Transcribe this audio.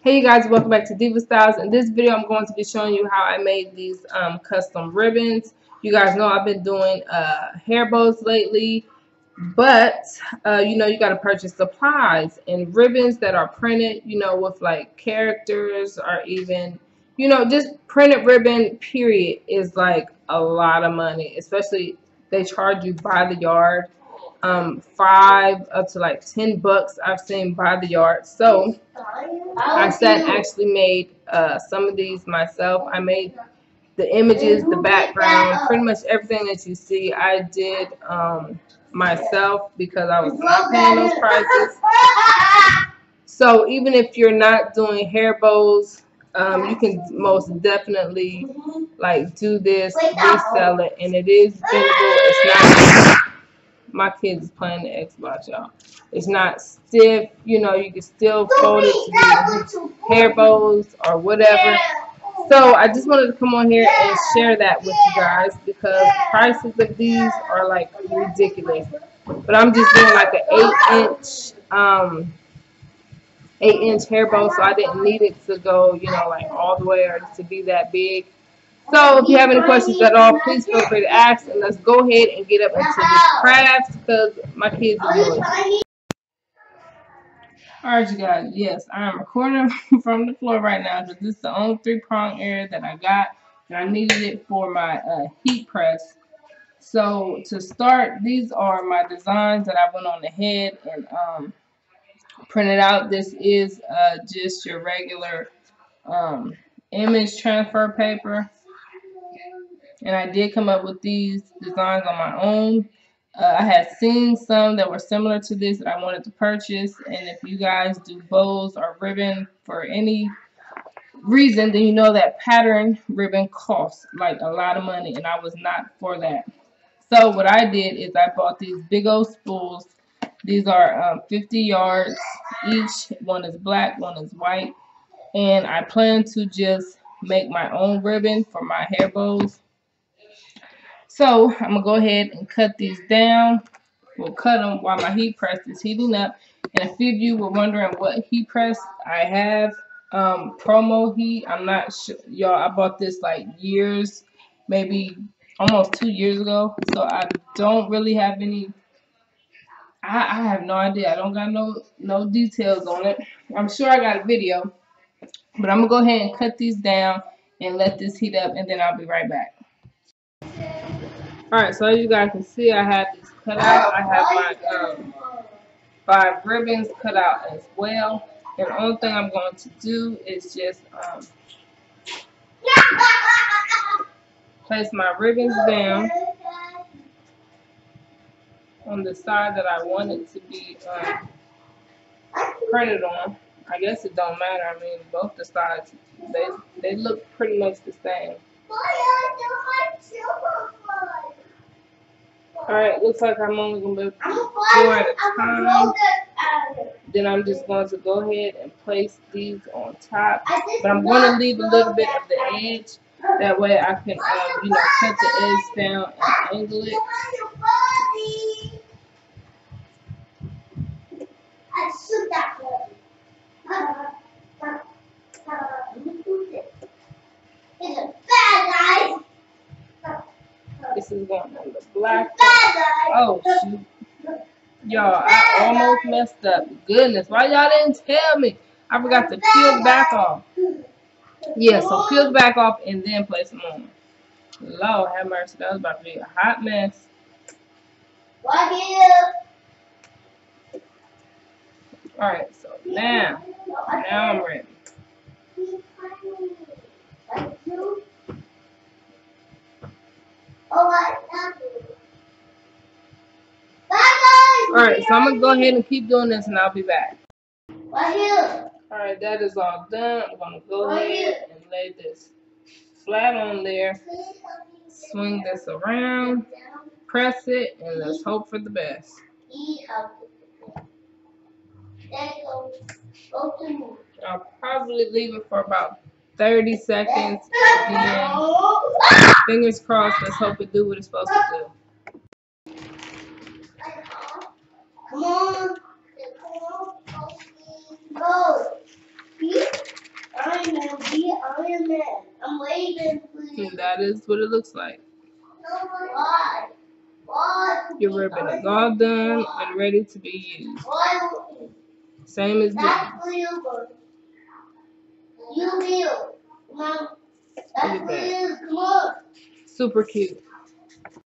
Hey you guys, welcome back to Diva Styles. In this video, I'm going to be showing you how I made these custom ribbons. You guys know I've been doing hair bows lately, but you know, you got to purchase supplies and ribbons that are printed, you know, with like characters or even, you know, just printed ribbon period is like a lot of money, especially they charge you by the yard. 5 up to like $10 I've seen by the yard. So I sat and actually made some of these myself. I made the images, the background, pretty much everything that you see I did myself because I was not paying those prices. So even if you're not doing hair bows, you can most definitely like do this, resell it, and it is bendable. It's not. My kids is playing the Xbox, y'all. It's not stiff, you know, you can still fold it to do hair bows or whatever. So I just wanted to come on here and share that with you guys because the prices of these are like ridiculous. But I'm just doing like an 8-inch hair bow, so I didn't need it to go, you know, like all the way or to be that big. So if you have any questions at all, please feel free to ask, and let's go ahead and get up into this craft because my kids are doing it. Alright, you guys, yes, I am recording from the floor right now because this is the only 3-prong area that I got, and I needed it for my heat press. So to start, these are my designs that I went on ahead and printed out. This is just your regular image transfer paper. And I did come up with these designs on my own. I had seen some that were similar to this that I wanted to purchase. And if you guys do bows or ribbon for any reason, then you know that pattern ribbon costs like a lot of money. And I was not for that. So what I did is I bought these big old spools. These are 50 yards each. One is black, one is white. And I plan to just make my own ribbon for my hair bows. So I'm gonna go ahead and cut these down. We'll cut them while my heat press is heating up. And a few of you were wondering what heat press I have. Promo heat. I'm not sure, y'all. I bought this like years, maybe almost 2 years ago. So I don't really have any. I have no idea. I don't got no details on it. I'm sure I got a video, but I'm gonna go ahead and cut these down and let this heat up, and then I'll be right back. Alright, so as you guys can see, I have these cut out. I have my 5 ribbons cut out as well. And the only thing I'm going to do is just place my ribbons down on the side that I want it to be printed on. I guess it don't matter. I mean, both the sides, they look pretty much the same. Alright, looks like I'm only going to be doing at a time. Then I'm just going to go ahead and place these on top. But I'm going to leave a little bit of the edge. That way I can, you know, cut the edge down and angle it. This is going on the black. Oh, shoot. Y'all, I almost messed up. Goodness, why y'all didn't tell me? I forgot to peel the back off. Yeah, so peel the back off and then place them on. Lord have mercy, that was about to be a hot mess. Alright, so now I'm ready. Alright, so I'm going to go ahead and keep doing this and I'll be back. Alright, that is all done. I'm going to go ahead and lay this flat on there. Swing this around. Press it and let's hope for the best. I'll probably leave it for about 30 seconds. Then, fingers crossed, let's hope it do what it's supposed to do. Come on. Go. And that is what it looks like. Your ribbon is all done and ready to be used. Same as this. Look at that. Super cute.